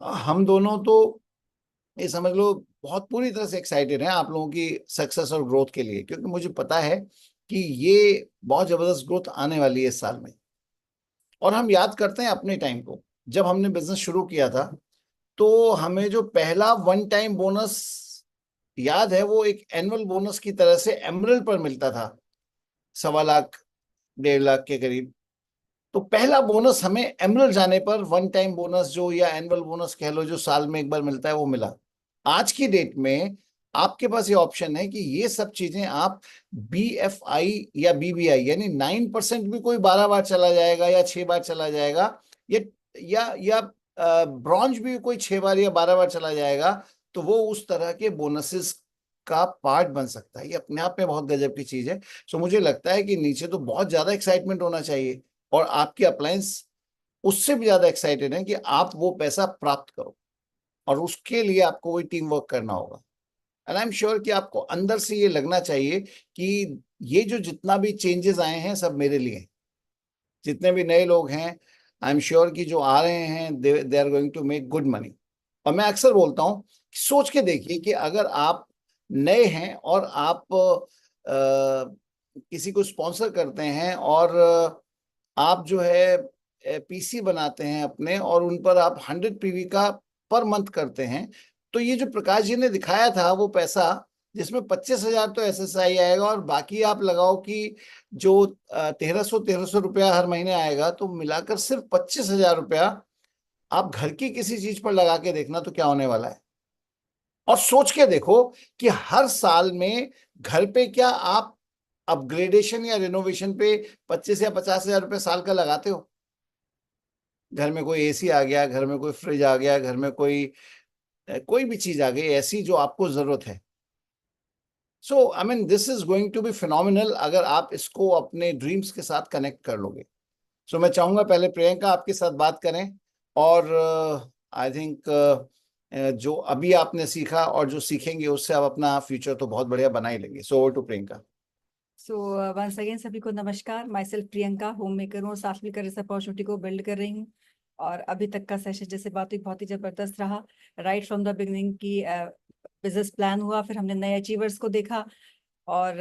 हम दोनों तो ये समझ लो बहुत पूरी तरह से एक्साइटेड हैं आप लोगों की सक्सेस और ग्रोथ के लिए, क्योंकि मुझे पता है कि ये बहुत जबरदस्त ग्रोथ आने वाली है इस साल में। और हम याद करते हैं अपने टाइम को, जब हमने बिजनेस शुरू किया था तो हमें जो पहला वन टाइम बोनस याद है, वो एक एनुअल बोनस की तरह से एमरल पर मिलता था, 1.25 लाख 1.5 लाख के करीब। तो पहला बोनस हमें एमरल जाने पर, वन टाइम बोनस जो या एनुअल बोनस कह लो, जो साल में एक बार मिलता है, वो मिला। आज की डेट में आपके पास ये ऑप्शन है कि ये सब चीजें आप BFI या BBI, यानी 9% भी कोई 12 बार चला जाएगा या 6 बार चला जाएगा, या या ब्रॉन्ज भी कोई 6 बार या 12 बार चला जाएगा, तो वो उस तरह के बोनसेस का पार्ट बन सकता है। ये अपने आप में बहुत गजब की चीज है। सो मुझे लगता है कि नीचे तो बहुत ज्यादा एक्साइटमेंट होना चाहिए, और आपकी अप्लायंस उससे भी ज्यादा एक्साइटेड है कि आप वो पैसा प्राप्त करो, और उसके लिए आपको वही टीम वर्क करना होगा। एंड आई एम श्योर कि आपको अंदर से ये लगना चाहिए कि ये जो जितना भी चेंजेस आए हैं सब मेरे लिए हैं। जितने भी नए लोग हैं, आई एम श्योर कि जो आ रहे हैं they are going to make good money. और मैं अक्सर बोलता हूँ, सोच के देखिए कि अगर आप नए हैं और आप किसी को स्पॉन्सर करते हैं, और आप जो है PC बनाते हैं अपने, और उन पर आप 100 PV का पर मंथ करते हैं, तो ये जो प्रकाश जी ने दिखाया था वो पैसा, जिसमें 25,000 तो SSI आएगा, और बाकी आप लगाओ कि जो 1,300 रुपया हर महीने आएगा, तो मिलाकर सिर्फ 25,000 रुपया आप घर की किसी चीज पर लगा के देखना तो क्या होने वाला है। और सोच के देखो कि हर साल में घर पे क्या आप अपग्रेडेशन या रिनोवेशन पे 25 या 50 हजार रुपये साल का लगाते हो? घर में कोई AC आ गया, घर में कोई फ्रिज आ गया, घर में कोई कोई भी चीज आ गई ऐसी जो आपको जरूरत है। So I mean this is going to be phenomenal अगर आप इसको अपने ड्रीम्स के साथ कनेक्ट कर लोगे। सो मैं चाहूंगा पहले प्रियंका आपके साथ बात करें, और आई थिंक जो अभी आपने सीखा और जो सीखेंगे उससे आप अपना फ्यूचर तो बहुत बढ़िया बना ही लेंगे। So over to Priyanka. So once again सभी को नमस्कार। Myself Priyanka, home maker हूँ, साथ में कर इस अपॉर्चुनिटी को बिल्ड कर रही हूँ। और अभी तक का सेशन जैसे बात हुई बहुत ही जबरदस्त रहा। राइट फ्रॉम द बिगनिंग की बिजनेस प्लान हुआ, फिर हमने नए अचीवर्स को देखा, और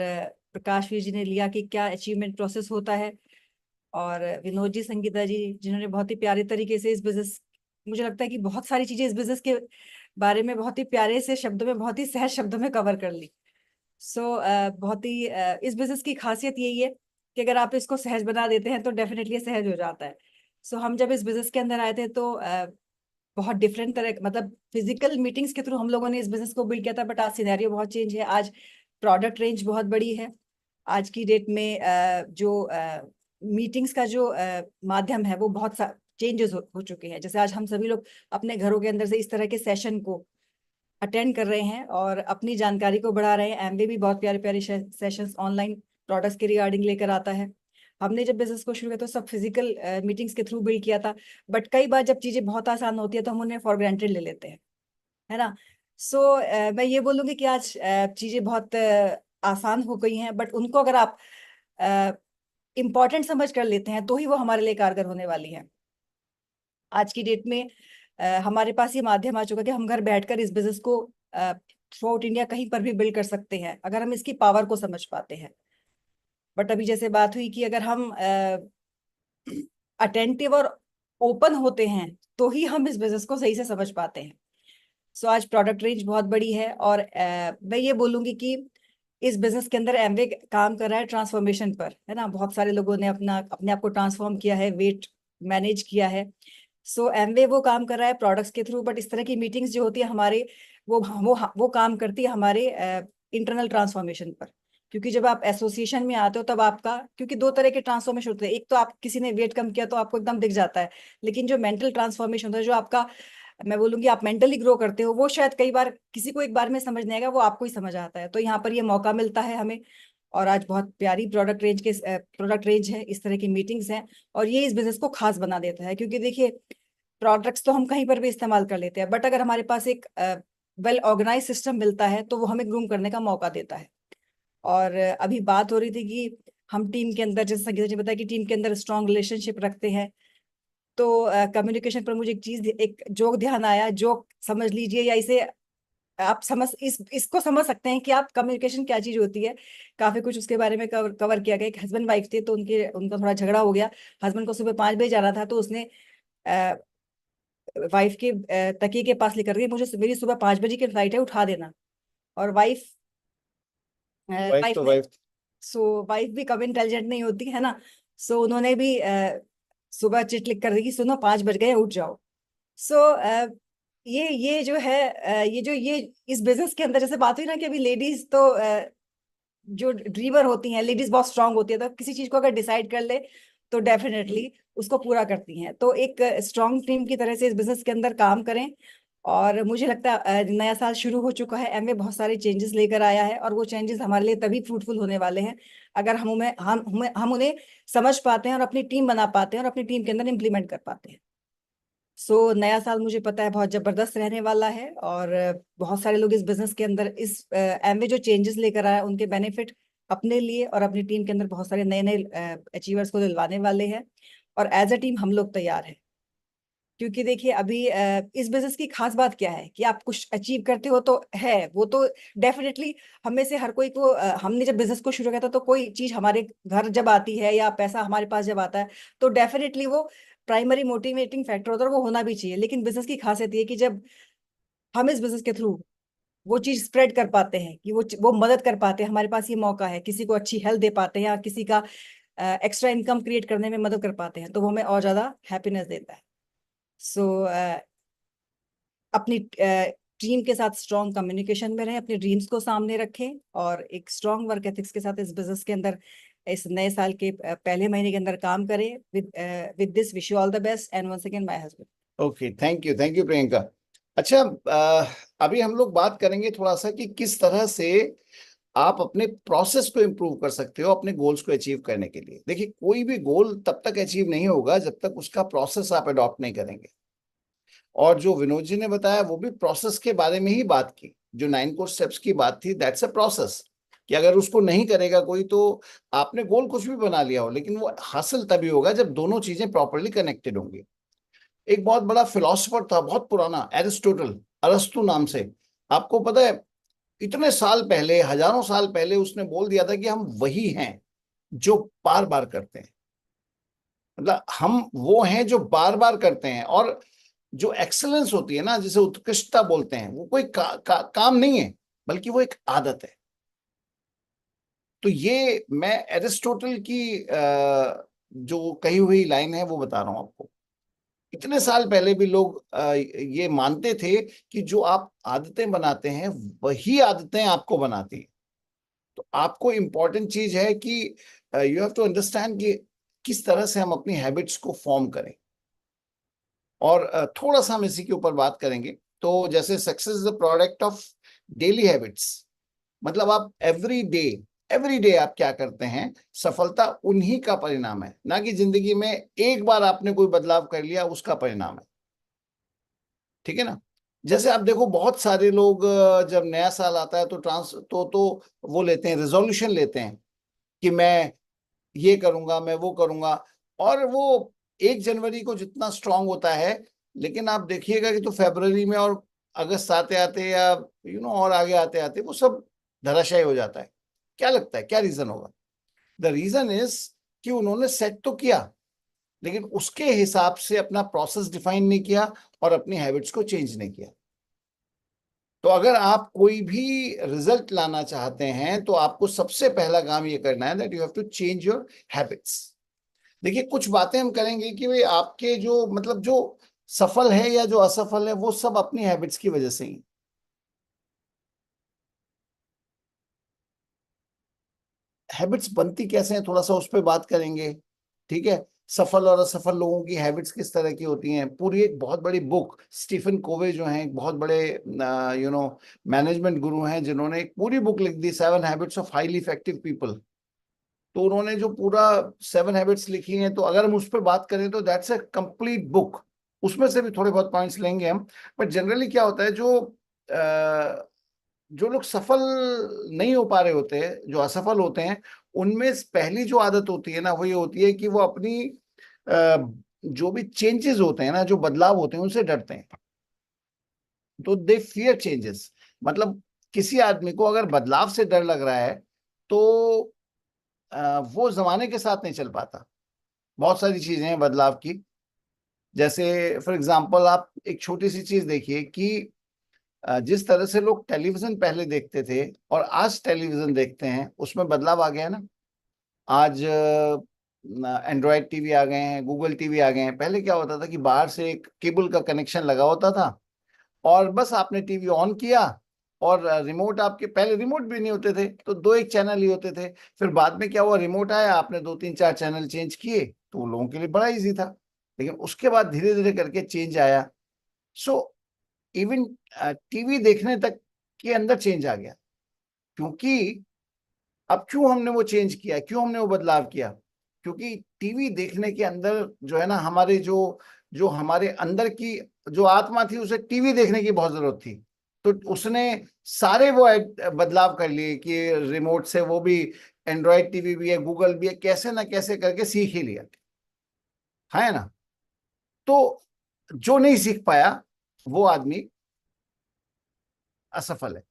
प्रकाश वीर जी ने लिया कि क्या अचीवमेंट प्रोसेस होता है, और विनोद जी, संगीता जी, जिन्होंने बहुत ही प्यारे तरीके से इस बिजनेस, मुझे लगता है कि बहुत सारी चीजें इस बिजनेस के बारे में बहुत ही प्यारे से शब्दों में, बहुत ही सहज शब्दों में कवर कर ली। सो बहुत ही इस बिजनेस की खासियत यही है कि अगर आप इसको सहज बना देते हैं तो डेफिनेटली सहज हो जाता है। सो हम जब इस बिजनेस के अंदर आए थे तो बहुत डिफरेंट तरह, मतलब फिजिकल मीटिंग्स के थ्रू हम लोगों ने इस बिजनेस को बिल्ड किया था, बट आज सिनेरियो बहुत चेंज है। आज प्रोडक्ट रेंज बहुत बड़ी है। आज की डेट में जो मीटिंग्स का जो माध्यम है वो बहुत चेंजेस हो चुके हैं। जैसे आज हम सभी लोग अपने घरों के अंदर से इस तरह के सेशन को अटेंड कर रहे हैं और अपनी जानकारी को बढ़ा रहे हैं। एमबी भी बहुत प्यारे प्यारे सेशंस ऑनलाइन प्रोडक्ट्स के रिगार्डिंग लेकर आता है। हमने जब बिजनेस को शुरू किया तो सब फिजिकल मीटिंग्स के थ्रू बिल्ड किया था, बट कई बार जब चीजें बहुत आसान होती है तो हम उन्हें फॉर ग्रांटेड ले लेते हैं, है ना। सो मैं ये बोलूंगी कि आज चीजें बहुत आसान हो गई हैं, बट उनको अगर आप इम्पोर्टेंट समझ कर लेते हैं तो ही वो हमारे लिए कारगर होने वाली है। आज की डेट में हमारे पास ये माध्यम आ चुका है कि हम घर बैठकर इस बिजनेस को थ्रू आउट इंडिया कहीं पर भी बिल्ड कर सकते हैं, अगर हम इसकी पावर को समझ पाते हैं। बट अभी जैसे बात हुई कि अगर हम अटेंटिव और ओपन होते हैं तो ही हम इस बिजनेस को सही से समझ पाते हैं। सो आज प्रोडक्ट रेंज बहुत बड़ी है, और मैं ये बोलूंगी कि इस बिजनेस के अंदर एमवे काम कर रहा है ट्रांसफॉर्मेशन पर, है ना। बहुत सारे लोगों ने अपने आप को ट्रांसफॉर्म किया है, वेट मैनेज किया है। सो एमवे वो काम कर रहा है प्रोडक्ट्स के थ्रू, बट इस तरह की मीटिंग्स जो होती है हमारे, वो काम करती है हमारे इंटरनल ट्रांसफॉर्मेशन पर। क्योंकि जब आप एसोसिएशन में आते हो तब आपका, क्योंकि दो तरह के ट्रांसफॉर्मेशन होते हैं। एक तो आप किसी ने वेट कम किया तो आपको एकदम दिख जाता है, लेकिन जो मेंटल ट्रांसफॉर्मेशन होता है, जो आपका, मैं बोलूंगी आप मेंटली ग्रो करते हो, वो शायद कई बार किसी को एक बार में समझ नहीं आएगा, वो आपको ही समझ आता है। तो यहाँ पर ये मौका मिलता है हमें। और आज बहुत प्यारी प्रोडक्ट रेंज है, इस तरह की मीटिंग्स हैं, और ये इस बिजनेस को खास बना देता है। क्योंकि देखिए, प्रोडक्ट्स तो हम कहीं पर भी इस्तेमाल कर लेते हैं, बट अगर हमारे पास एक वेल ऑर्गेनाइज सिस्टम मिलता है तो वो हमें ग्रूम करने का मौका देता है। और अभी बात हो रही थी कि हम टीम के अंदर, जैसे संगीता जी बताया कि टीम के अंदर स्ट्रॉन्ग रिलेशनशिप रखते हैं। तो कम्युनिकेशन पर मुझे एक चीज, एक जोक ध्यान आया। जोक समझ लीजिए, या इसे आप इसको समझ सकते हैं कि आप कम्युनिकेशन क्या चीज होती है। काफी कुछ उसके बारे में कवर किया गया। एक हस्बैंड वाइफ थे, तो उनका थोड़ा झगड़ा हो गया। हस्बैंड को सुबह 5 बजे जाना था, तो उसने वाइफ के तकिए के पास लेकर गई, मुझे मेरी सुबह 5 बजे की फ्लाइट है, उठा देना। और वाइफ वाइफ वाइफ तो ने, वाइफ। सो वाइफ भी कभी इंटेलिजेंट नहीं होती है ना। सो उन्होंने भी सुबह चिट लिख कर दी कि सुनो 5 बज गए, उठ जाओ। सो ये जो है, ये इस बिजनेस के अंदर जैसे बात हुई ना कि अभी लेडीज तो जो ड्रीमर होती हैं, लेडीज बहुत स्ट्रांग होती है, तो किसी चीज को अगर डिसाइड कर ले तो डेफिनेटली उसको पूरा करती हैं। तो एक स्ट्रांग टीम की तरह से इस बिजनेस के अंदर काम करें। और मुझे लगता है नया साल शुरू हो चुका है, एमवे बहुत सारे चेंजेस लेकर आया है, और वो चेंजेस हमारे लिए तभी फ्रूटफुल होने वाले हैं अगर हम उन्हें समझ पाते हैं और अपनी टीम बना पाते हैं और अपनी टीम के अंदर इम्प्लीमेंट कर पाते हैं। सो नया साल मुझे पता है बहुत जबरदस्त रहने वाला है, और बहुत सारे लोग इस बिजनेस के अंदर इस एमवे जो चेंजेस लेकर आया उनके बेनिफिट अपने लिए और अपनी टीम के अंदर बहुत सारे नए नए अचीवर्स को दिलवाने वाले हैं। और एज अ टीम हम लोग तैयार हैं। क्योंकि देखिए अभी इस बिजनेस की खास बात क्या है कि आप कुछ अचीव करते हो तो है वो तो डेफिनेटली हम में से हर कोई को, हमने जब बिजनेस को शुरू किया था तो कोई चीज हमारे घर जब आती है या पैसा हमारे पास जब आता है तो डेफिनेटली वो प्राइमरी मोटिवेटिंग फैक्टर होता है, और वो होना भी चाहिए। लेकिन बिजनेस की खासियत ये है कि जब हम इस बिजनेस के थ्रू वो चीज स्प्रेड कर पाते हैं, कि वो मदद कर पाते हैं, हमारे पास ये मौका है, किसी को अच्छी हेल्थ दे पाते हैं या किसी का एक्स्ट्रा इनकम क्रिएट करने में मदद कर पाते हैं, तो वो हमें और ज्यादा हैप्पीनेस देता है। सो अपनी टीम के साथ स्ट्रॉन्ग कम्युनिकेशन में रहें, अपने ड्रीम्स को सामने रखें, और एक स्ट्रॉन्ग वर्क एथिक्स के साथ इस बिजनेस के अंदर इस नए साल के पहले महीने के अंदर काम करें। With this wish you all the best, and once again my husband. Okay, thank you Priyanka. अच्छा, अभी हम लोग बात करेंगे थोड़ा सा कि किस तरह से आप अपने प्रोसेस को इम्प्रूव कर सकते हो अपने गोल्स को अचीव करने के लिए। देखिए, कोई भी गोल तब तक अचीव नहीं होगा जब तक उसका प्रोसेस आप अडॉप्ट नहीं करेंगे। और जो विनोद जी ने बताया वो भी प्रोसेस के बारे में ही बात की। जो 9 कोर स्टेप्स की बात थी, दैट्स अ प्रोसेस। कि अगर उसको नहीं करेगा कोई तो आपने गोल कुछ भी बना लिया हो, लेकिन वो हासिल तभी होगा जब दोनों चीजें प्रॉपरली कनेक्टेड होंगी। एक बहुत बड़ा फिलोसफर था, बहुत पुराना, एरिस्टोटल, अरस्तु नाम से। आपको पता है, इतने साल पहले, हजारों साल पहले उसने बोल दिया था कि हम वही हैं जो बार बार करते हैं। मतलब हम वो हैं जो बार बार करते हैं। और जो एक्सेलेंस होती है ना, जिसे उत्कृष्टता बोलते हैं, वो कोई काम नहीं है, बल्कि वो एक आदत है। तो ये मैं एरिस्टोटल की जो कही हुई लाइन है वो बता रहा हूं आपको। इतने साल पहले भी लोग ये मानते थे कि जो आप आदतें बनाते हैं वही आदतें आपको बनाती हैं। तो आपको इम्पोर्टेंट चीज है कि यू हैव टू अंडरस्टैंड कि किस तरह से हम अपनी हैबिट्स को फॉर्म करें। और थोड़ा सा हम इसी के ऊपर बात करेंगे। तो जैसे success is the product of daily habits. मतलब आप एवरी डे आप क्या करते हैं, सफलता उन्हीं का परिणाम है, ना कि जिंदगी में एक बार आपने कोई बदलाव कर लिया उसका परिणाम है। ठीक है ना। जैसे आप देखो, बहुत सारे लोग जब नया साल आता है तो वो लेते हैं, रेजोल्यूशन लेते हैं कि मैं ये करूंगा, मैं वो करूंगा। और वो 1 जनवरी को जितना स्ट्रांग होता है, लेकिन आप देखिएगा कि तो फरवरी में और अगस्त आते आते या और आगे आते आते वो सब धराशायी हो जाता है। क्या लगता है क्या रीजन होगा? द रीजन इज कि उन्होंने सेट तो किया, लेकिन उसके हिसाब से अपना प्रोसेस डिफाइन नहीं किया और अपनी हैबिट्स को चेंज नहीं किया। तो अगर आप कोई भी रिजल्ट लाना चाहते हैं तो आपको सबसे पहला काम ये करना है that you have to change your habits. देखिए, कुछ बातें हम करेंगे कि भाई आपके जो मतलब जो सफल है या जो असफल है वो सब अपनी हैबिट्स की वजह से ही। हैबिट्स बनती कैसे हैं, थोड़ा सा उस पर बात करेंगे। ठीक है। सफल और असफल लोगों की हैबिट्स किस तरह की होती हैं, पूरी एक बहुत बड़ी बुक, स्टीफन कोवे जो हैं, एक बहुत बड़े मैनेजमेंट गुरु हैं, जिन्होंने एक पूरी बुक लिख दी, 7 habits of highly effective people. तो उन्होंने जो पूरा 7 हैबिट्स लिखी हैं, तो अगर हम उस पर बात करें तो दैट्स ए कंप्लीट बुक। उसमें से भी थोड़े बहुत पॉइंट्स लेंगे हम। बट जनरली क्या होता है, जो लोग सफल नहीं हो पा रहे होते हैं, जो असफल होते हैं, उनमें पहली जो आदत होती है ना, वो ये होती है कि वो अपनी जो भी चेंजेस होते हैं ना, जो बदलाव होते हैं, उनसे डरते हैं। तो दे फियर चेंजेस। मतलब किसी आदमी को अगर बदलाव से डर लग रहा है तो वो जमाने के साथ नहीं चल पाता। बहुत सारी चीजें हैं बदलाव की। जैसे फॉर एग्जांपल आप एक छोटी सी चीज देखिए कि जिस तरह से लोग टेलीविजन पहले देखते थे और आज टेलीविजन देखते हैं, उसमें बदलाव आ गया ना। आज एंड्रॉयड टीवी आ गए हैं, गूगल टीवी आ गए हैं। पहले क्या होता था कि बाहर से एक केबल का कनेक्शन लगा होता था और बस आपने टीवी ऑन किया, और रिमोट आपके, पहले रिमोट भी नहीं होते थे तो दो एक चैनल ही होते थे। फिर बाद में क्या हुआ, रिमोट आया, आपने दो तीन चार चैनल चेंज किए तो वो लोगों के लिए बड़ा इजी था। लेकिन उसके बाद धीरे धीरे करके चेंज आया। सो इवन टीवी देखने तक के अंदर चेंज आ गया। क्योंकि अब क्यों हमने वो चेंज किया, क्यों हमने वो बदलाव किया? क्योंकि टीवी देखने के अंदर जो है ना, हमारे जो जो हमारे अंदर की जो आत्मा थी, उसे टीवी देखने की बहुत जरूरत थी। तो उसने सारे वो बदलाव कर लिए कि रिमोट से वो भी, एंड्रॉयड टीवी भी है, गूगल भी है, कैसे ना कैसे करके सीख ही लिया। है ना? तो जो नहीं सीख पाया वो आदमी असफल है।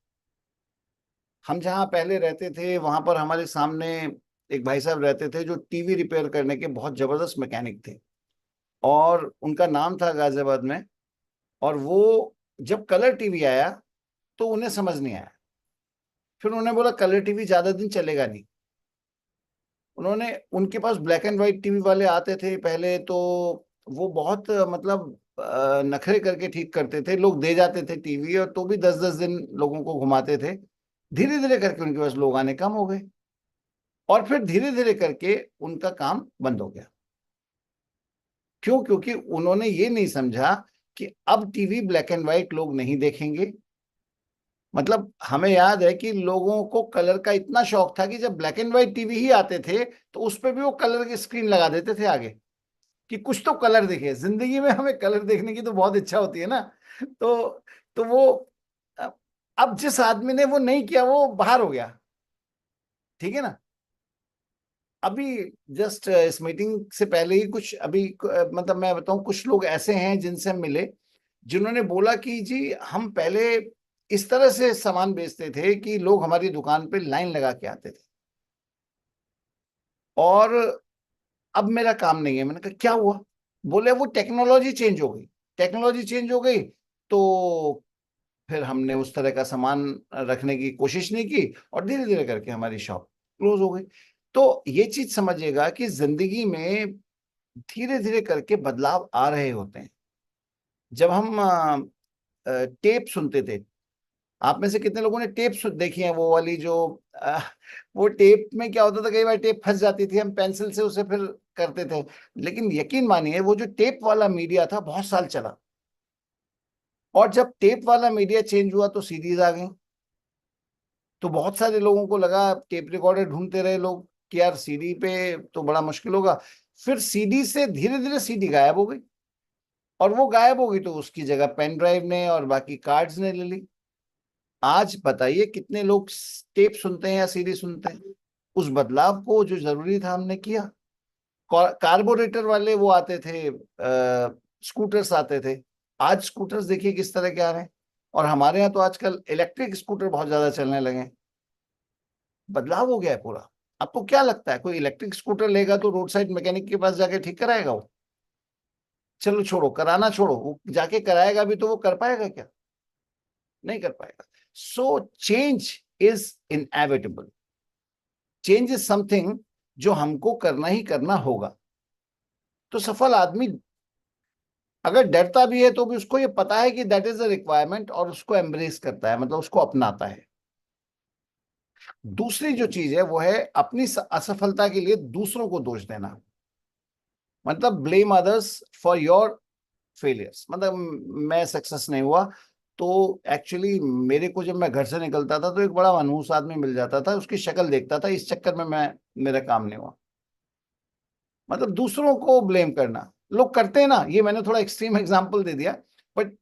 हम जहाँ पहले रहते थे वहां पर हमारे सामने एक भाई साहब रहते थे जो टीवी रिपेयर करने के बहुत जबरदस्त मैकेनिक थे, और उनका नाम था गाजियाबाद में। और वो जब कलर टीवी आया तो उन्हें समझ नहीं आया। फिर उन्होंने बोला कलर टीवी ज्यादा दिन चलेगा नहीं। उन्होंने, उनके पास ब्लैक एंड व्हाइट टीवी वाले आते थे पहले, तो वो बहुत मतलब नखरे करके ठीक करते थे। लोग दे जाते थे टीवी, और तो भी 10-10 दिन लोगों को घुमाते थे। धीरे धीरे करके उनके पास लोग आने कम हो गए, और फिर धीरे धीरे करके उनका काम बंद हो गया। क्यों? क्योंकि उन्होंने ये नहीं समझा कि अब टीवी ब्लैक एंड व्हाइट लोग नहीं देखेंगे। मतलब हमें याद है कि लोगों को कलर का इतना शौक था कि जब ब्लैक एंड व्हाइट टीवी ही आते थे तो उस पर भी वो कलर की स्क्रीन लगा देते थे आगे, कि कुछ तो कलर दिखे जिंदगी में। हमें कलर देखने की तो बहुत इच्छा होती है ना। तो वो अब जिस आदमी ने वो नहीं किया वो बाहर हो गया। ठीक है ना? अभी जस्ट इस मीटिंग से पहले ही कुछ अभी मतलब मैं बताऊं, कुछ लोग ऐसे हैं जिनसे हम मिले, जिन्होंने बोला कि जी हम पहले इस तरह से सामान बेचते थे कि लोग हमारी दुकान पे लाइन लगा के आते थे, और अब मेरा काम नहीं है। मैंने कहा क्या हुआ? बोले वो टेक्नोलॉजी चेंज हो गई। टेक्नोलॉजी चेंज हो गई तो फिर हमने उस तरह का सामान रखने की कोशिश नहीं की, और धीरे धीरे करके हमारी शॉप क्लोज हो गई। तो ये चीज समझिएगा कि जिंदगी में धीरे धीरे करके बदलाव आ रहे होते हैं। जब हम टेप सुनते थे, आप में से कितने लोगों ने टेप देखी है, वो वाली जो अ, वो टेप में क्या होता था, कई बार टेप फंस जाती थी, हम पेंसिल से उसे फिर करते थे। लेकिन यकीन मानिए वो जो टेप वाला मीडिया था बहुत साल चला। और जब टेप वाला मीडिया चेंज हुआ तो सीडीज आ गई। तो बहुत सारे लोगों को लगा, टेप रिकॉर्डर ढूंढते रहे लोग कि यार सीडी पे तो बड़ा मुश्किल होगा। फिर सीडी से धीरे धीरे सीडी गायब हो गई, और वो गायब हो गई तो उसकी जगह पेन ड्राइव ने और बाकी कार्ड्स ने ले ली। आज बताइए कितने लोग टेप सुनते हैं या सीडी सुनते हैं? उस बदलाव को जो जरूरी था हमने किया। कार्बोरेटर वाले वो आते थे, स्कूटर्स आते थे। आज स्कूटर्स देखिए किस तरह के आ रहे हैं। और हमारे यहाँ तो आजकल इलेक्ट्रिक स्कूटर बहुत ज्यादा चलने लगे हैं। बदलाव हो गया है पूरा। आपको क्या लगता है कोई इलेक्ट्रिक स्कूटर लेगा तो रोड साइड मैकेनिक के पास जाके ठीक कराएगा वो? चलो छोड़ो, कराना छोड़ो, वो जाके कराएगा भी तो वो कर पाएगा क्या? नहीं कर पाएगा। So change is inevitable. Change is something जो हमको करना ही करना होगा। तो सफल आदमी अगर डरता भी है तो भी उसको ये पता है कि दैट इज अ रिक्वायरमेंट, और उसको एम्ब्रेस करता है, मतलब उसको अपनाता है। दूसरी जो चीज है वो है अपनी असफलता के लिए दूसरों को दोष देना। मतलब blame others for your failures. मतलब मैं सक्सेस नहीं हुआ तो एक्चुअली मेरे को, जब मैं घर से निकलता था तो एक बड़ा मनहूस आदमी मिल जाता था, उसकी शक्ल देखता था, इस चक्कर में मैं, मेरा काम नहीं हुआ। मतलब दूसरों को ब्लेम करना लोग करते हैं ना। ये मैंने थोड़ा एक्सट्रीम एग्जांपल दे दिया, बट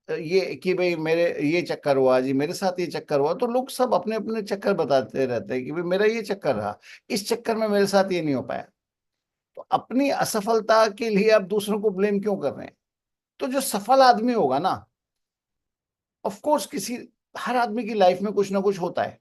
ये कि भाई मेरे ये चक्कर हुआ जी, मेरे साथ ये चक्कर हुआ, तो लोग सब अपने अपने चक्कर बताते रहते हैं कि भाई मेरा ये चक्कर रहा, इस चक्कर में मेरे साथ ये नहीं हो पाया। तो अपनी असफलता के लिए आप दूसरों को ब्लेम क्यों कर रहे हैं? तो जो सफल आदमी होगा ना, ऑफ कोर्स हर आदमी की लाइफ में कुछ ना कुछ होता है।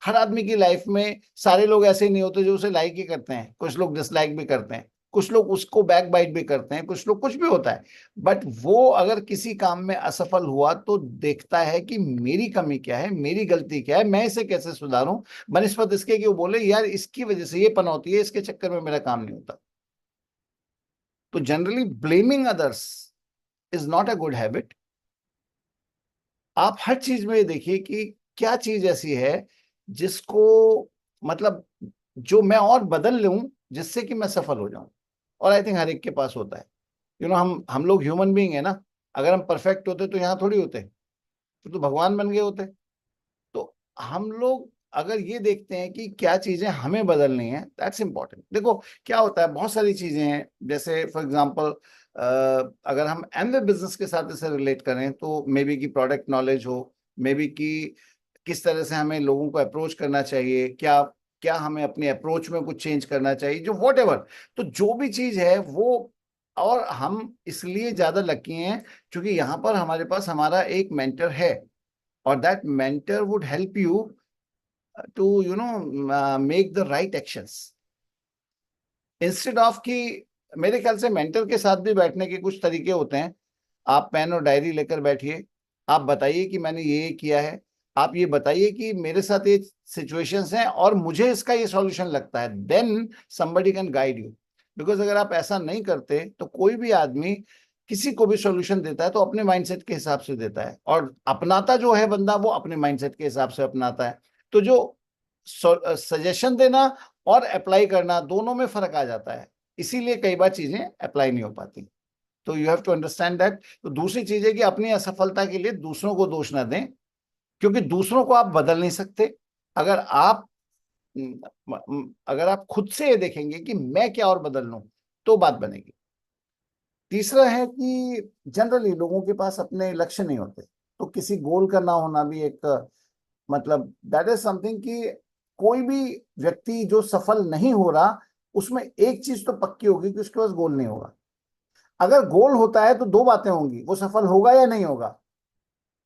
हर आदमी की लाइफ में सारे लोग ऐसे नहीं होते जो उसे लाइक ही करते हैं, कुछ लोग डिसलाइक भी करते हैं, कुछ लोग उसको बैक बाइट भी करते हैं, कुछ लोग कुछ भी होता है। बट वो अगर किसी काम में असफल हुआ तो देखता है कि मेरी कमी क्या है, मेरी गलती क्या है, मैं इसे कैसे सुधारूं, बनिस्पत इसके कि वो बोले यार इसकी वजह से ये पनौती है, इसके चक्कर में मेरा काम नहीं होता। तो generally blaming others is not a good habit. आप हर चीज में ये देखिए कि क्या चीज ऐसी है जिसको, मतलब जो मैं और बदल लूं जिससे कि मैं सफल हो जाऊं। और आई थिंक हर एक के पास होता है। हम लोग ह्यूमन बीइंग है ना। अगर हम परफेक्ट होते तो यहाँ थोड़ी होते, फिर तो भगवान बन गए होते। तो हम लोग अगर ये देखते हैं कि क्या चीजें हमें बदलनी है, दैट्स इंपॉर्टेंट। देखो क्या होता है, बहुत सारी चीजें हैं, जैसे फॉर एग्जांपल अगर हम एमवे बिजनेस के साथ इसे रिलेट करें तो मे बी की प्रोडक्ट नॉलेज हो, मे बी की किस तरह से हमें लोगों को अप्रोच करना चाहिए, क्या क्या हमें अपने अप्रोच में कुछ चेंज करना चाहिए, जो वॉट एवर। तो जो भी चीज है वो, और हम इसलिए ज्यादा लकी हैं क्योंकि यहाँ पर हमारे पास हमारा एक मेंटर है, or that mentor would help you to make the right actions instead of कि मेरे ख्याल से मेंटर के साथ भी बैठने के कुछ तरीके होते हैं। आप पेन और डायरी लेकर बैठिए, आप बताइए कि मैंने ये किया है, आप ये बताइए कि मेरे साथ ये सिचुएशंस हैं और मुझे इसका ये सॉल्यूशन लगता है, then somebody can guide you. Because अगर आप ऐसा नहीं करते तो कोई भी आदमी किसी को भी सॉल्यूशन देता है तो अपने माइंडसेट के हिसाब से देता है, और अपनाता जो है बंदा वो अपने माइंडसेट के हिसाब से अपनाता है। तो जो सजेशन देना और अप्लाई करना दोनों में फर्क आ जाता है, इसीलिए कई बार चीजें अप्लाई नहीं हो पाती। तो you have to understand that. तो दूसरी चीज है कि अपनी असफलता के लिए दूसरों को दोष ना दें, क्योंकि दूसरों को आप बदल नहीं सकते। अगर आप अगर आप खुद से ये देखेंगे कि मैं क्या और बदल लूं तो बात बनेगी। तीसरा है कि जनरली लोगों के पास अपने लक्ष्य नहीं होते, तो किसी गोल का ना होना भी एक, मतलब दैट इज समथिंग कि कोई भी व्यक्ति जो सफल नहीं हो रहा उसमें एक चीज तो पक्की होगी कि उसके पास गोल नहीं होगा। अगर गोल होता है तो दो बातें होंगी, वो सफल होगा या नहीं होगा।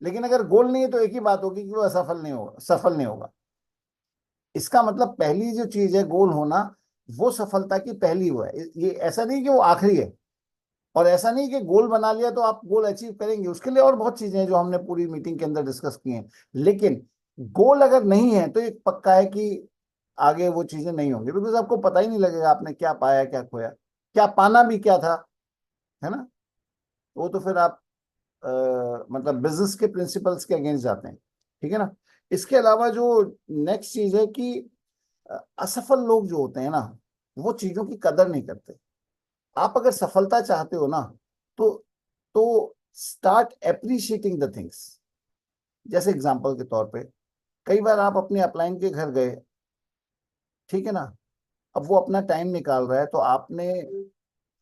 लेकिन अगर गोल नहीं है तो एक ही बात होगी कि वो असफल नहीं होगा, सफल नहीं होगा। इसका मतलब पहली जो चीज है गोल होना, वो सफलता की पहली वो है। ये ऐसा नहीं कि वो आखिरी है, और ऐसा नहीं कि गोल बना लिया तो आप गोल अचीव करेंगे, उसके लिए और बहुत चीजें हैं जो हमने पूरी मीटिंग के अंदर डिस्कस की हैं। लेकिन गोल अगर नहीं है तो एक पक्का है कि आगे वो चीजें नहीं होंगी, बिकॉज आपको पता ही नहीं लगेगा आपने क्या पाया क्या खोया, क्या पाना भी क्या था, है ना। वो तो फिर आप मतलब बिजनेस के प्रिंसिपल्स के अगेंस्ट जाते हैं, ठीक है ना। इसके अलावा जो नेक्स्ट चीज है कि असफल लोग जो होते हैं ना, वो चीजों की कदर नहीं करते। आप अगर सफलता चाहते हो ना, तो तो स्टार्ट अप्रिशिएटिंग द थिंग्स। जैसे एग्जांपल के तौर पे, कई बार आप अपने अपलाइन के घर गए, ठीक है ना, अब वो अपना टाइम निकाल रहा है तो आपने,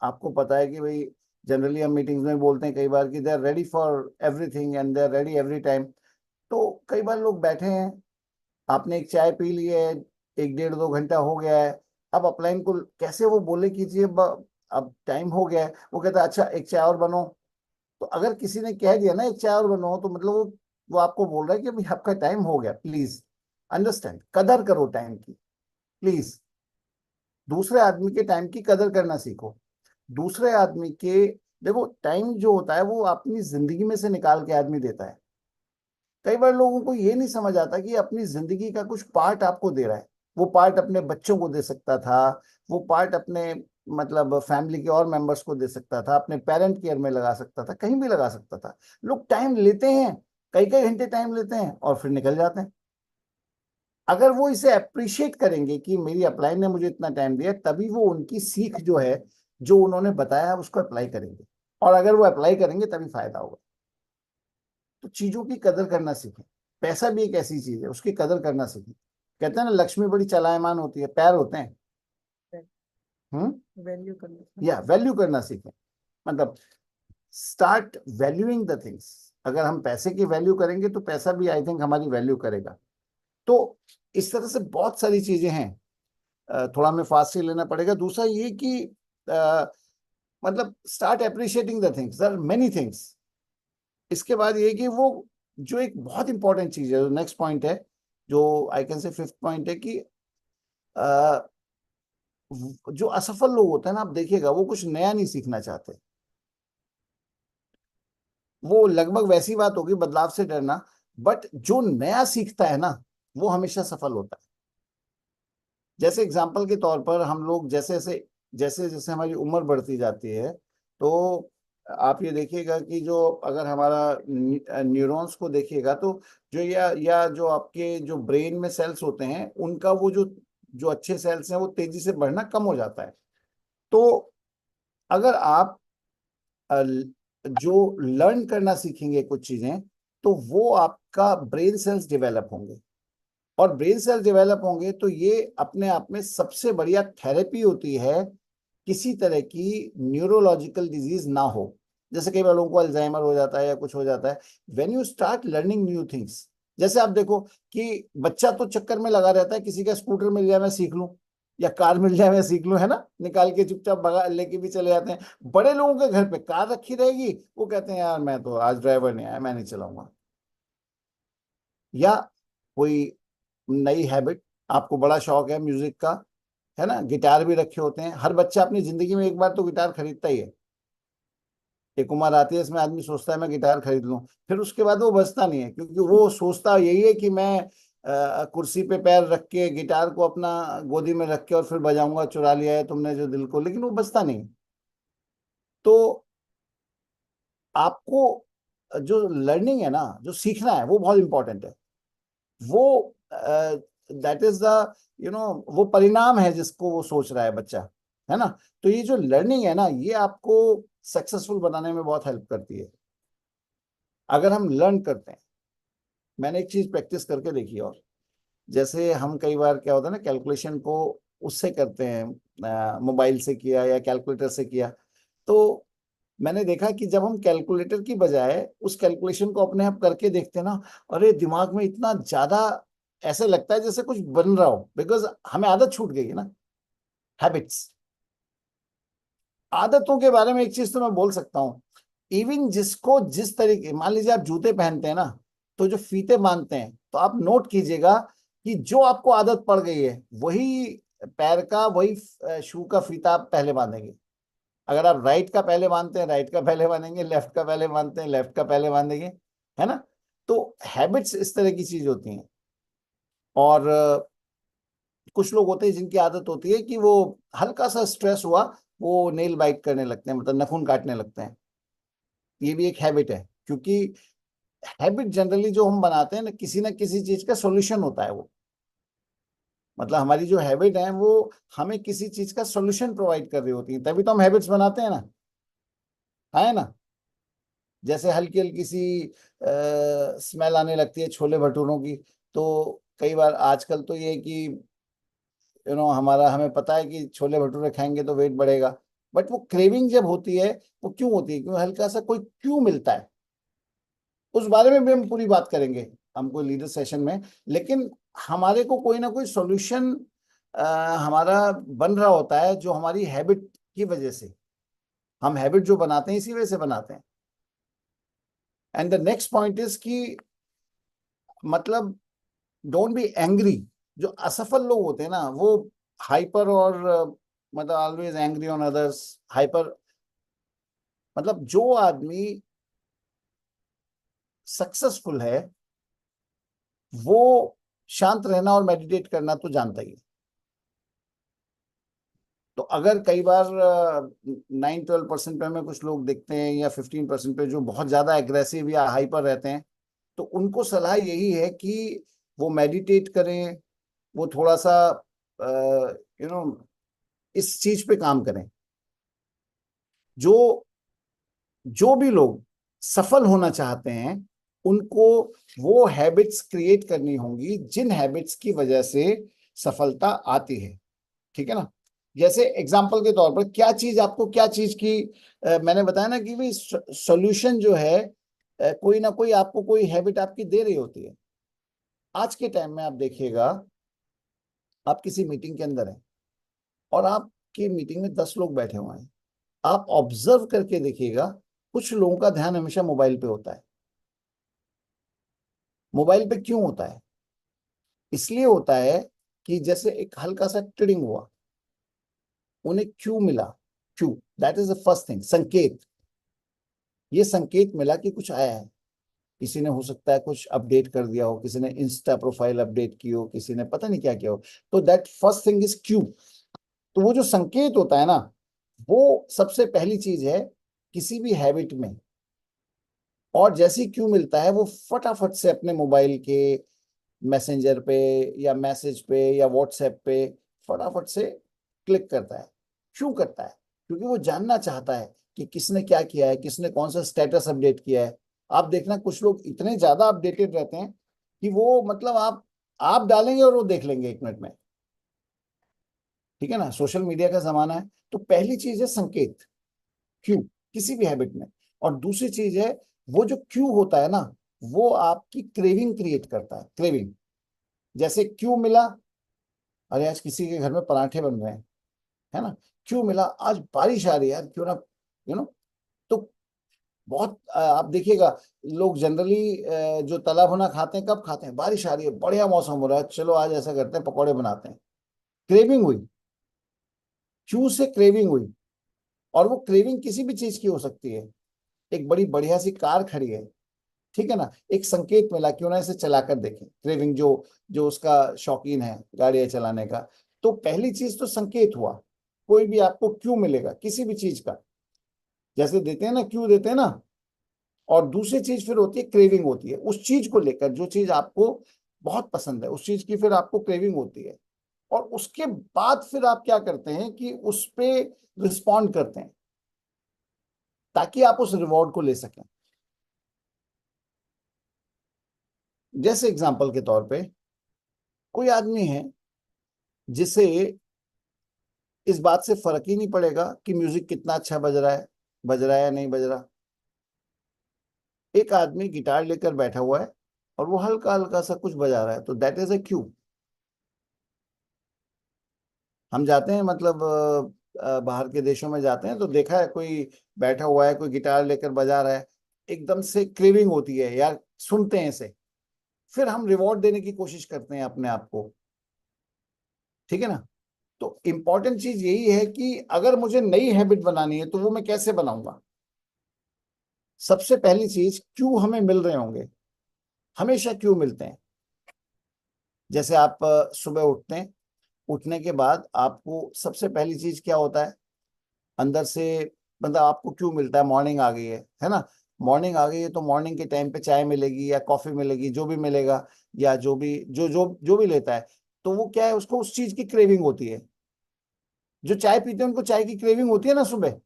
आपको पता है कि भाई जनरली हम मीटिंग्स में बोलते हैं कई बार कि they are ready for everything and they are ready every time. तो कई बार लोग बैठे हैं, आपने एक चाय पी ली है, एक डेढ़ दो घंटा हो गया है, अब अपलाइन को कैसे वो बोले कीजिए अब टाइम हो गया है, वो कहता है अच्छा एक चाय और बनो। तो अगर किसी ने कह दिया ना एक चाय और बनो, तो मतलब वो आपको बोल रहा है कि भाई आपका टाइम हो गया, प्लीज अंडरस्टैंड, कदर करो टाइम की, प्लीज। दूसरे आदमी के टाइम की कदर करना सीखो। दूसरे आदमी के, देखो टाइम जो होता है वो अपनी जिंदगी में से निकाल के आदमी देता है। कई बार लोगों को ये नहीं समझ आता कि अपनी जिंदगी का कुछ पार्ट आपको दे रहा है। वो पार्ट अपने बच्चों को दे सकता था, वो पार्ट अपने मतलब फैमिली के और मेंबर्स को दे सकता था, अपने पेरेंट केयर में लगा सकता था, कहीं भी लगा सकता था। लोग टाइम लेते हैं, कई कई घंटे टाइम लेते हैं और फिर निकल जाते हैं। अगर वो इसे अप्रिशिएट करेंगे कि मेरी अप्लाई ने मुझे इतना टाइम दिया, तभी वो उनकी सीख जो है, जो उन्होंने बताया उसको अप्लाई करेंगे, और अगर वो अप्लाई करेंगे तभी फायदा होगा। तो चीजों की कदर करना सीखें। पैसा भी एक ऐसी चीज है, उसकी कदर करना सीखें। कहते हैं ना लक्ष्मी बड़ी चलायमान होती है, पैर होते हैं। वैल्यू करना। या वैल्यू करना सीखें, मतलब स्टार्ट वैल्यूइंग द थिंग्स। अगर हम पैसे की वैल्यू करेंगे तो पैसा भी आई थिंक हमारी वैल्यू करेगा। तो इस तरह से बहुत सारी चीजें हैं। थोड़ा हमें फास्ट से लेना पड़ेगा। दूसरा ये कि मतलब start appreciating the things, there are many things. इसके बाद ये कि वो जो एक बहुत इंपॉर्टेंट चीज है, जो नेक्स्ट पॉइंट है, जो I can say fifth point है कि अ, जो असफल लोग होते हैं ना, आप देखिएगा वो कुछ नया नहीं सीखना चाहते। वो लगभग वैसी बात होगी, बदलाव से डरना। बट जो नया सीखता है ना, वो हमेशा सफल होता है। जैसे एग्जाम्पल के तौर पर हम लोग जैसे जैसे हमारी उम्र बढ़ती जाती है, तो आप ये देखिएगा कि जो अगर हमारा न्यूरॉन्स को देखिएगा, तो जो या जो आपके जो ब्रेन में सेल्स होते हैं, उनका वो जो जो अच्छे सेल्स हैं वो तेजी से बढ़ना कम हो जाता है। तो अगर आप अ, जो लर्न करना सीखेंगे कुछ चीजें, तो वो आपका ब्रेन सेल्स डेवलप होंगे। और ब्रेन सेल्स डेवलप होंगे तो ये अपने आप में सबसे बढ़िया थेरेपी होती है किसी तरह की न्यूरोलॉजिकल डिजीज ना हो। जैसे कई बार लोगों को अल्जाइमर हो जाता है या कुछ हो जाता है, when you start learning new things. जैसे आप देखो कि बच्चा तो चक्कर में लगा रहता है, किसी का स्कूटर मिल जाए मैं सीख लूं, या कार मिल जाए मैं सीख लूं, है ना, निकाल के चुपचाप भगा लेके भी चले जाते हैं। बड़े लोगों के घर पे कार रखी रहेगी, वो कहते हैं यार मैं तो आज ड्राइवर नहीं आया, मैं नहीं चलाऊंगा। या कोई नई हैबिट, आपको बड़ा शौक है म्यूजिक का, है ना, गिटार भी रखे होते हैं। हर बच्चा अपनी जिंदगी में एक बार तो गिटार खरीदता ही है। एक उम्र आती है इसमें आदमी सोचता है मैं गिटार खरीद लूं, फिर उसके बाद वो बजता नहीं है, क्योंकि वो सोचता यही है कि मैं कुर्सी पे पैर रख के गिटार को अपना गोदी में रख के और फिर बजाऊंगा, चुरा लिया है तुमने जो दिल को, लेकिन वो बजता नहीं। तो आपको जो लर्निंग है ना, जो सीखना है, वो बहुत इंपॉर्टेंट है। वो दैट इज द वो परिणाम है जिसको वो सोच रहा है बच्चा, है ना। तो ये जो लर्निंग है ना, ये आपको सक्सेसफुल बनाने में बहुत हेल्प करती है अगर हम लर्न करते हैं। मैंने एक चीज प्रैक्टिस करके देखी, और जैसे हम कई बार क्या होता है ना, कैलकुलेशन को उससे करते हैं, मोबाइल से किया या कैलकुलेटर से किया, तो मैंने देखा कि जब हम कैलकुलेटर की बजाय उस कैलकुलेशन को अपने आप करके देखते हैं ना, अरे दिमाग में इतना ज्यादा ऐसे लगता है जैसे कुछ बन रहा हो, बिकॉज हमें आदत छूट गई है ना, हैबिट्स। आदतों के बारे में एक चीज तो मैं बोल सकता हूँ, इवन जिसको जिस तरीके, मान लीजिए आप जूते पहनते हैं ना, तो जो फीते बांधते हैं, तो आप नोट कीजिएगा कि जो आपको आदत पड़ गई है वही पैर का, वही शू का फीता आप पहले बांधेंगे। अगर आप राइट का पहले बांधते हैं, राइट का पहले बांधेंगे, लेफ्ट का पहले बांधते हैं, लेफ्ट का पहले बांधेंगे, है ना। तो हैबिट्स इस तरह की चीज होती हैं। और कुछ लोग होते हैं जिनकी आदत होती है कि वो हल्का सा स्ट्रेस हुआ, वो नेल बाइट करने लगते हैं, मतलब नाखून काटने लगते हैं। ये भी एक हैबिट है, क्योंकि हैबिट जनरली जो हम बनाते हैं ना किसी चीज का सॉल्यूशन होता है वो। मतलब हमारी जो हैबिट है वो हमें किसी चीज का सॉल्यूशन प्रोवाइड कर रही होती है, तभी तो हम हैबिट्स बनाते हैं ना, है ना। जैसे हल्की हल्की सी स्मेल आने लगती है छोले भटूरों की, तो कई बार आजकल तो ये कि हमारा हमें पता है कि छोले भटूरे खाएंगे तो वेट बढ़ेगा। बट वो क्रेविंग जब होती है, वो क्यों होती है, क्यों हल्का सा कोई क्यों मिलता है, उस बारे में भी हम पूरी बात करेंगे हमको लीडर सेशन में। लेकिन हमारे को कोई ना कोई सॉल्यूशन हमारा बन रहा होता है, जो हमारी हैबिट की वजह से, हम हैबिट जो बनाते हैं इसी वजह से बनाते हैं। And the next point is कि मतलब डोंट बी एंग्री। जो असफल लोग होते हैं ना, वो हाइपर और मतलब always angry on others, hyper. मतलब जो आदमी सक्सेसफुल है वो शांत रहना और मेडिटेट करना तो जानता ही है। तो अगर कई बार 9-12% पे हमें कुछ लोग देखते हैं, या 15% पे जो बहुत ज्यादा एग्रेसिव या हाइपर रहते हैं, तो उनको सलाह यही है कि वो मेडिटेट करें, वो थोड़ा सा यू नो इस चीज पे काम करें। जो जो भी लोग सफल होना चाहते हैं, उनको वो हैबिट्स क्रिएट करनी होंगी जिन हैबिट्स की वजह से सफलता आती है। ठीक है ना। जैसे एग्जाम्पल के तौर पर क्या चीज आपको, क्या चीज की मैंने बताया ना कि भाई सॉल्यूशन जो है, कोई ना कोई आपको कोई हैबिट आपकी दे रही होती है। आज के टाइम में आप देखिएगा, आप किसी मीटिंग के अंदर हैं और आप आपकी मीटिंग में 10 लोग बैठे हुए हैं, आप ऑब्जर्व करके देखिएगा, कुछ लोगों का ध्यान हमेशा मोबाइल पे होता है। मोबाइल पे क्यों होता है? इसलिए होता है कि जैसे एक हल्का सा ट्रिडिंग हुआ, उन्हें क्यों मिला, क्यों, that is the first thing, संकेत। ये संकेत मिला कि कुछ आया है, किसी ने हो सकता है कुछ अपडेट कर दिया हो, किसी ने इंस्टा प्रोफाइल अपडेट की हो, किसी ने पता नहीं क्या किया हो, तो that first thing is Q. तो वो जो संकेत होता है ना, वो सबसे पहली चीज है किसी भी हैबिट में। और जैसे ही क्यू मिलता है, वो फटाफट से अपने मोबाइल के मैसेंजर पे या मैसेज पे या व्हाट्सएप पे फटाफट से क्लिक करता है। क्यों करता है? क्योंकि वो जानना चाहता है कि किसने क्या किया है, किसने कौन सा स्टेटस अपडेट किया है। आप देखना, कुछ लोग इतने ज्यादा अपडेटेड रहते हैं कि वो मतलब आप डालेंगे और वो देख लेंगे 1 मिनट में। ठीक है ना, सोशल मीडिया का जमाना है। तो पहली चीज है संकेत, क्यू, किसी भी हैबिट में। और दूसरी चीज है, वो जो क्यू होता है ना, वो आपकी क्रेविंग क्रिएट करता है, क्रेविंग। जैसे क्यू मिला, अरे आज किसी के घर में पराठे बन रहे हैं, है ना, क्यों मिला, आज बारिश आ रही है यार, क्यों ना, तो बहुत आप देखिएगा, लोग जनरली जो तला भुना खाते हैं कब खाते हैं? बारिश आ रही है, बढ़िया मौसम हो रहा है, चलो आज ऐसा करते हैं पकौड़े बनाते हैं। क्रेविंग हुई, क्यों से क्रेविंग हुई। और वो क्रेविंग किसी भी चीज की हो सकती है। एक बड़ी बढ़िया सी कार खड़ी है, ठीक है ना, एक संकेत मिला, क्यों ना इसे चलाकर देखें। क्रेविंग जो जो उसका शौकीन है गाड़ियां चलाने का, तो पहली चीज तो संकेत हुआ। कोई भी आपको क्यों मिलेगा किसी भी चीज का, जैसे देते हैं ना, क्यों देते हैं ना। और दूसरी चीज फिर होती है क्रेविंग, होती है उस चीज को लेकर, जो चीज आपको बहुत पसंद है उस चीज की फिर आपको क्रेविंग होती है। और उसके बाद फिर आप क्या करते हैं कि उस पे रिस्पॉन्ड करते हैं, ताकि आप उस रिवॉर्ड को ले सकें। जैसे एग्जांपल के तौर पे, कोई आदमी है जिसे इस बात से फर्क ही नहीं पड़ेगा कि म्यूजिक कितना अच्छा बज रहा है या नहीं बज रहा। एक आदमी गिटार लेकर बैठा हुआ है और वो हल्का हल्का सा कुछ बजा रहा है, तो दैट इज ए क्यू। हम जाते हैं मतलब बाहर के देशों में जाते हैं तो देखा है, कोई बैठा हुआ है, कोई गिटार लेकर बजा रहा है, एकदम से क्रेविंग होती है यार, सुनते हैं इसे, फिर हम रिवॉर्ड देने की कोशिश करते हैं अपने आप को। ठीक है ना। तो इंपॉर्टेंट चीज यही है कि अगर मुझे नई हैबिट बनानी है तो वो मैं कैसे बनाऊंगा। सबसे पहली चीज, क्यों हमें मिल रहे होंगे, हमेशा क्यों मिलते हैं। जैसे आप सुबह उठते हैं, उठने के बाद आपको सबसे पहली चीज क्या होता है अंदर से, मतलब आपको क्यों मिलता है, मॉर्निंग आ गई है ना। मॉर्निंग आ गई है तो मॉर्निंग के टाइम पे चाय मिलेगी या कॉफी मिलेगी, जो भी मिलेगा, या जो भी लेता है, तो वो क्या है, उसको उस चीज की क्रेविंग होती है। जो चाय पीते हैं उनको चाय की क्रेविंग होती है ना सुबह।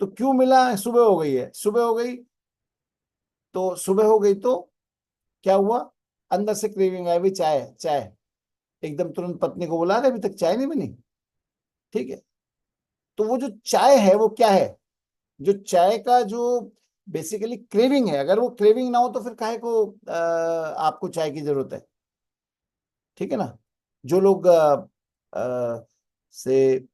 तो क्यों मिला, सुबह हो गई है, सुबह हो गई, तो सुबह हो गई तो क्या हुआ, अंदर से क्रेविंग आई, भाई चाय चाय, एकदम तुरंत पत्नी को बुला रहे, अभी तक चाय नहीं बनी। ठीक है। तो वो जो चाय है वो क्या है, जो चाय का जो बेसिकली क्रेविंग है, अगर वो क्रेविंग ना हो तो फिर काहे को आपको चाय की जरूरत है। ठीक है ना। जो लोग से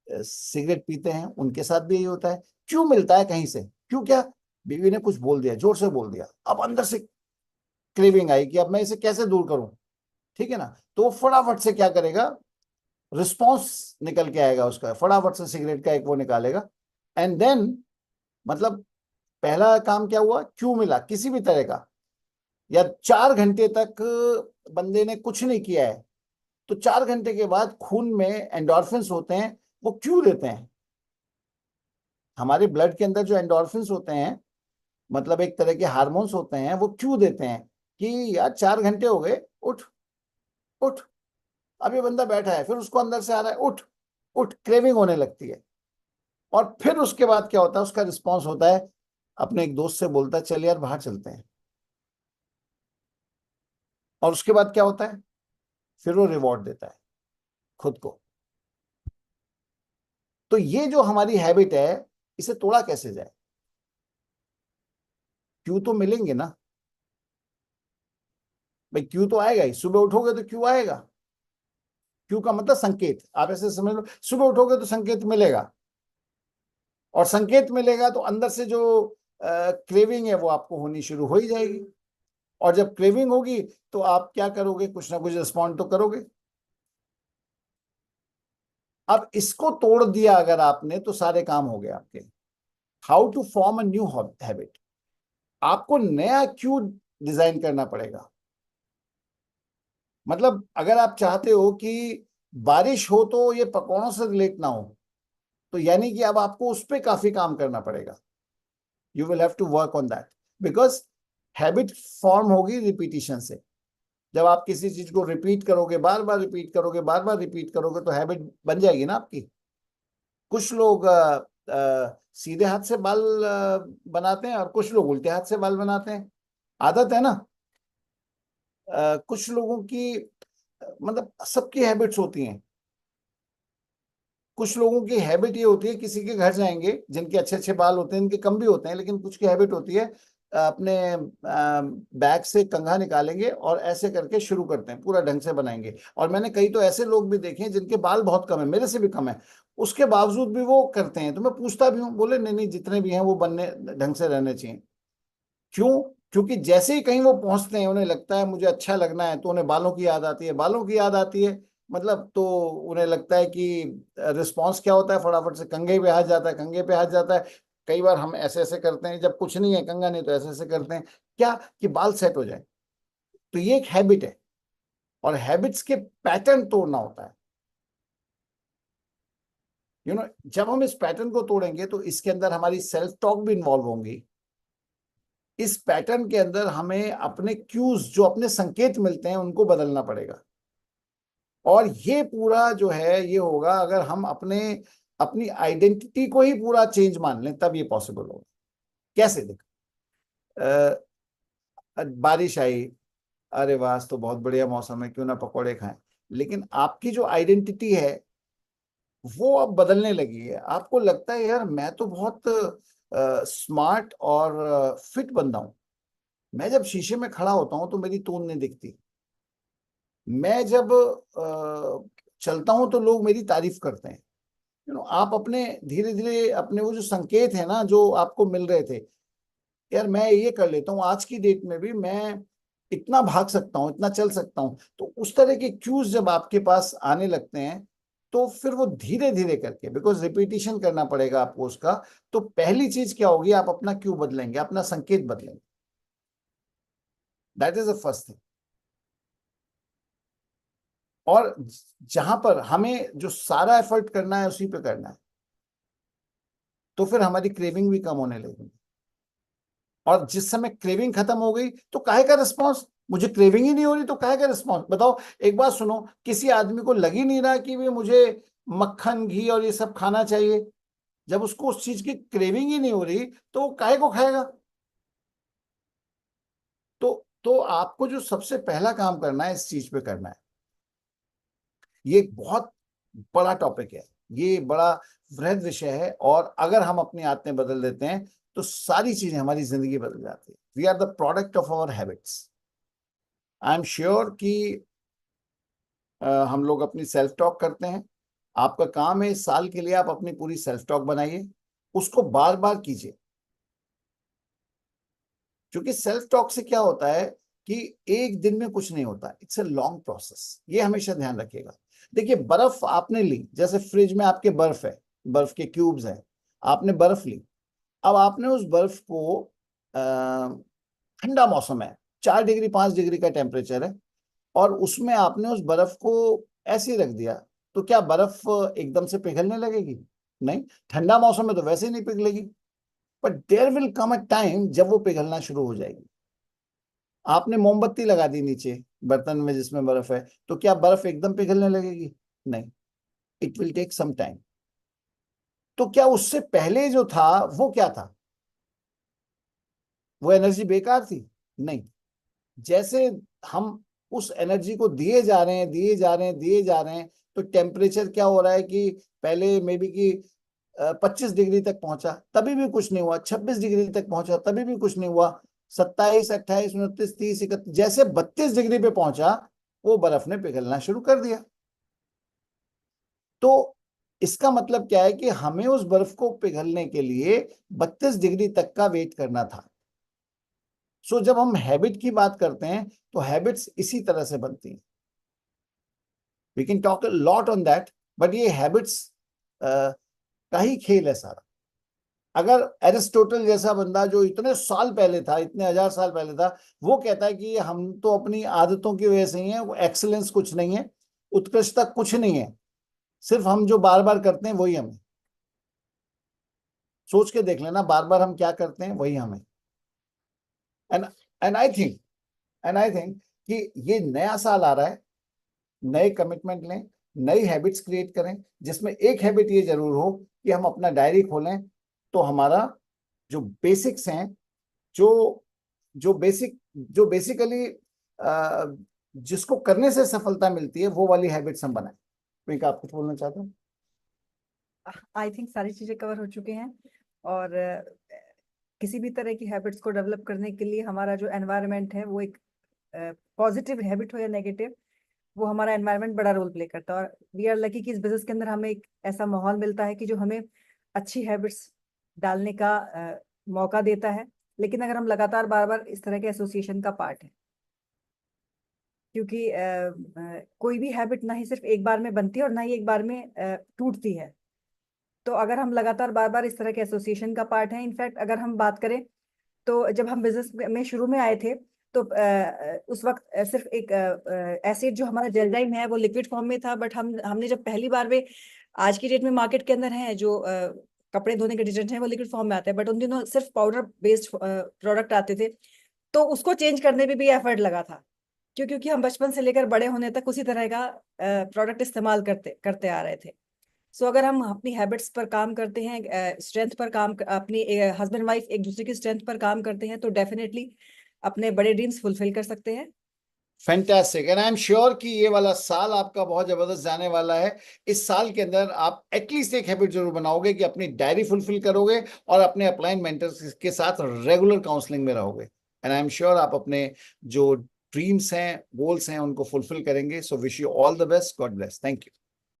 सिगरेट पीते हैं उनके साथ भी यही होता है, क्यों मिलता है कहीं से, क्यों, क्या, बीवी ने कुछ बोल दिया, जोर से बोल दिया, अब अंदर से क्रेविंग आई कि अब मैं इसे कैसे दूर करूं। ठीक है ना। तो वो फटाफट से क्या करेगा, रिस्पॉन्स निकल के आएगा उसका, फटाफट से सिगरेट का एक वो निकालेगा। एंड देन, मतलब पहला काम क्या हुआ, क्यों मिला किसी भी तरह का, या 4 घंटे तक बंदे ने कुछ नहीं किया है, तो 4 घंटे के बाद खून में एंडोर्फिन्स होते हैं, वो क्यों देते हैं। हमारे ब्लड के अंदर जो एंडोर्फिन्स होते हैं, मतलब एक तरह के हार्मोन्स होते हैं, वो क्यों देते हैं कि यार 4 घंटे हो गए, उठ उठ। अब ये बंदा बैठा है, फिर उसको अंदर से आ रहा है, उठ उठ, क्रेविंग होने लगती है। और फिर उसके बाद क्या होता है, उसका रिस्पॉन्स होता है, अपने एक दोस्त से बोलता है चल यार बाहर चलते हैं। और उसके बाद क्या होता है, फिर वो रिवॉर्ड देता है खुद को। तो ये जो हमारी हैबिट है, इसे तोड़ा कैसे जाए। क्यों तो मिलेंगे ना, भाई क्यों तो आएगा ही, सुबह उठोगे तो क्यों आएगा। क्यू का मतलब संकेत, आप ऐसे समझ लो, सुबह उठोगे तो संकेत मिलेगा, और संकेत मिलेगा तो अंदर से जो क्रेविंग है वो आपको होनी शुरू हो ही जाएगी, और जब क्रेविंग होगी तो आप क्या करोगे, कुछ ना कुछ रिस्पॉन्ड तो करोगे। अब इसको तोड़ दिया अगर आपने तो सारे काम हो गए आपके। How to form a new habit, आपको नया क्यू डिजाइन करना पड़ेगा। मतलब अगर आप चाहते हो कि बारिश हो तो ये पकौड़ों से रिलेट ना हो, तो यानी कि अब आपको उस पर काफी काम करना पड़ेगा। You will have to work on that, because habit form होगी रिपीटिशन से। जब आप किसी चीज को रिपीट करोगे, बार बार रिपीट करोगे, बार बार रिपीट करोगे, तो हैबिट बन जाएगी ना आपकी। कुछ लोग सीधे हाथ से बाल बनाते हैं और कुछ लोग उल्टे हाथ से बाल बनाते हैं, आदत है ना। कुछ लोगों की मतलब सबकी हैबिट्स होती हैं। कुछ लोगों की हैबिट ये होती है, किसी के घर जाएंगे जिनके अच्छे अच्छे बाल होते हैं, इनके कम भी होते हैं, लेकिन कुछ की हैबिट होती है अपने बैग से कंघा निकालेंगे और ऐसे करके शुरू करते हैं, पूरा ढंग से बनाएंगे। और मैंने कई तो ऐसे लोग भी देखे हैं जिनके बाल बहुत कम है, मेरे से भी कम है, उसके बावजूद भी वो करते हैं। तो मैं पूछता भी हूँ, बोले नहीं नहीं, जितने भी हैं वो बनने ढंग से रहने चाहिए। क्यों? क्योंकि जैसे ही कहीं वो पहुंचते हैं, उन्हें लगता है मुझे अच्छा लगना है, तो उन्हें बालों की याद आती है, बालों की याद आती है, मतलब तो उन्हें लगता है कि रिस्पांस क्या होता है, फटाफट से कंघे पे हाथ जाता है, कंघे पे हाथ जाता है। कई बार हम ऐसे ऐसे करते हैं, जब कुछ नहीं है, कंघा नहीं, तो ऐसे ऐसे करते हैं, क्या कि बाल सेट हो जाए। तो ये एक हैबिट है, और हैबिट्स के पैटर्न तोड़ना होता है। जब हम इस पैटर्न को तोड़ेंगे तो इसके अंदर हमारी सेल्फ टॉक भी इन्वॉल्व होंगी। इस पैटर्न के अंदर हमें अपने क्यूज, जो अपने संकेत मिलते हैं, उनको बदलना पड़ेगा। और ये पूरा जो है ये होगा अगर हम अपनी आइडेंटिटी को ही पूरा चेंज मान लें, तब ये पॉसिबल होगा। कैसे? देख, बारिश आई, अरे वाह आज तो बहुत बढ़िया मौसम है, क्यों ना पकौड़े खाएं। लेकिन आपकी जो आइडेंटिटी है वो अब बदलने लगी है। आपको लगता है यार मैं तो बहुत स्मार्ट और फिट बंदा हूं। मैं जब शीशे में खड़ा होता हूं तो मेरी तोंद नहीं दिखती। मैं जब चलता हूं तो लोग मेरी तारीफ करते हैं। आप अपने धीरे धीरे अपने वो जो संकेत है ना जो आपको मिल रहे थे, यार मैं ये कर लेता हूँ, आज की डेट में भी मैं इतना भाग सकता हूँ, इतना चल सकता हूँ, तो उस तरह के क्यूज जब आपके पास आने लगते हैं, तो फिर वो धीरे धीरे करके, बिकॉज रिपीटिशन करना पड़ेगा आपको उसका। तो पहली चीज क्या होगी, आप अपना क्यू बदलेंगे, अपना संकेत बदलेंगे। That is the first thing. और जहां पर हमें जो सारा एफर्ट करना है उसी पे करना है, तो फिर हमारी क्रेविंग भी कम होने लगेगी। और जिस समय क्रेविंग खत्म हो गई तो काहे का रिस्पॉन्स, मुझे क्रेविंग ही नहीं हो रही तो काहे का रिस्पॉन्स। बताओ, एक बात सुनो, किसी आदमी को लग ही नहीं रहा कि भी मुझे मक्खन घी और ये सब खाना चाहिए, जब उसको उस चीज की क्रेविंग ही नहीं हो रही तो वो काहे को खाएगा। तो आपको जो सबसे पहला काम करना है, इस चीज पे करना है। ये एक बहुत बड़ा टॉपिक है, ये बड़ा वृहद विषय है, और अगर हम अपनी आदतें बदल देते हैं तो सारी चीजें, हमारी जिंदगी बदल जाती है। We are the product of our habits. I am sure कि हम लोग अपनी सेल्फ टॉक करते हैं। आपका काम है इस साल के लिए आप अपनी पूरी सेल्फ टॉक बनाइए, उसको बार बार कीजिए। क्योंकि सेल्फ टॉक से क्या होता है कि एक दिन में कुछ नहीं होता, इट्स अ लॉन्ग प्रोसेस, ये हमेशा ध्यान रखिएगा। देखिए, बर्फ आपने ली, जैसे फ्रिज में आपके बर्फ है, बर्फ के क्यूब्स हैं, आपने बर्फ ली। अब आपने उस बर्फ को ठंडा मौसम है, 4 डिग्री 5 डिग्री का टेम्परेचर है, और उसमें आपने उस बर्फ को ऐसे ही रख दिया, तो क्या बर्फ एकदम से पिघलने लगेगी? नहीं। ठंडा मौसम में तो वैसे ही नहीं पिघलेगी, but there will come a time जब वो पिघलना शुरू हो जाएगी। आपने मोमबत्ती लगा दी नीचे बर्तन में जिसमें बर्फ है, तो क्या बर्फ एकदम पिघलने लगेगी? नहीं, it will take some time. तो क्या उससे पहले जो था वो क्या था, वो एनर्जी बेकार थी? नहीं। जैसे हम उस एनर्जी को दिए जा रहे हैं, दिए जा रहे हैं, दिए जा रहे हैं, तो टेम्परेचर क्या हो रहा है कि पहले मे बी कि 25 डिग्री तक पहुंचा, तभी भी कुछ नहीं हुआ, 26 डिग्री तक पहुंचा, तभी भी कुछ नहीं हुआ, 27 28 29 30 31, जैसे 32 डिग्री पे पहुंचा, वो बर्फ ने पिघलना शुरू कर दिया। तो इसका मतलब क्या है कि हमें उस बर्फ को पिघलने के लिए 32 डिग्री तक का वेट करना था। सो जब हम हैबिट की बात करते हैं तो हैबिट्स इसी तरह से बनती हैं। We can talk a lot on that, but ये हैबिट्स का ही खेल है सारा। अगर एरिस्टोटल जैसा बंदा जो इतने साल पहले था, इतने हजार साल पहले था, वो कहता है कि हम तो अपनी आदतों की वजह से ही है, वो एक्सीलेंस कुछ नहीं है, उत्कृष्टता कुछ नहीं है, सिर्फ हम जो बार बार करते हैं वही हमें। सोच के देख लेना, बार बार हम क्या करते हैं वही हमें। एंड एंड आई थिंक कि ये नया साल आ रहा है, नए कमिटमेंट लें, नई हैबिट्स क्रिएट करें, जिसमें एक हैबिट ये जरूर हो कि हम अपना डायरी खोलें तो हमारा जो बेसिक्स हैं, जो जो बेसिकली जिसको करने से सफलता मिलती है, वो वाली हैबिट्स हम बनाएं। प्रियंका, आप कुछ बोलना चाहते हैं? आई थिंक सारी चीजें कवर हो चुके हैं। और किसी भी तरह की हैबिट्स को डेवलप करने के लिए हमारा जो एनवायरनमेंट है वो एक पॉजिटिव हैबिट हो या नेगेटिव, वो हमारा एनवायरनमेंट बड़ा रोल प्ले करता है। और वी आर लकी कि इस बिजनेस के अंदर हमें एक ऐसा माहौल मिलता है कि जो हमें अच्छी हैबिट्स डालने का मौका देता है। लेकिन अगर हम लगातार बार बार इस तरह के एसोसिएशन का पार्ट है, क्योंकि कोई भी हैबिट ना ही सिर्फ एक बार में बनती है और ना ही एक बार में टूटती है। तो अगर हम लगातार बार बार इस तरह के एसोसिएशन का पार्ट है, इनफैक्ट अगर हम बात करें तो जब हम बिजनेस में शुरू में आए थे तो उस वक्त सिर्फ एक एसिड जो हमारा जेलजाइम है वो लिक्विड फॉर्म में था। बट हमने जब पहली बार में, आज की डेट में मार्केट के अंदर है जो कपड़े धोने के डिटर्जेंट है वो लिक्विड फॉर्म में आते हैं, बट उन दिनों सिर्फ पाउडर बेस्ड प्रोडक्ट आते थे। तो उसको चेंज करने में भी एफर्ट लगा था, क्योंकि हम बचपन से लेकर बड़े होने तक उसी तरह का प्रोडक्ट इस्तेमाल करते करते आ रहे थे। सो अगर हम अपनी हैबिट्स पर काम करते हैं, स्ट्रेंथ पर काम, अपनी हस्बैंड वाइफ एक दूसरे की स्ट्रेंथ पर काम करते हैं, तो डेफिनेटली अपने बड़े ड्रीम्स फुलफिल कर सकते हैं। Fantastic, and I am sure कि ये वाला साल आपका बहुत जबरदस्त जाने वाला है। इस साल के अंदर आप एटलीस्ट एक हैबिट जरूर बनाओगे कि अपनी डायरी फुलफिल करोगे और अपने अपलाइन मेंटर्स के साथ रेगुलर काउंसलिंग में रहोगे। एंड आई एम श्योर आप अपने जो ड्रीम्स हैं, गोल्स हैं, उनको फुलफिल करेंगे। So wish you all the best, God bless, thank you.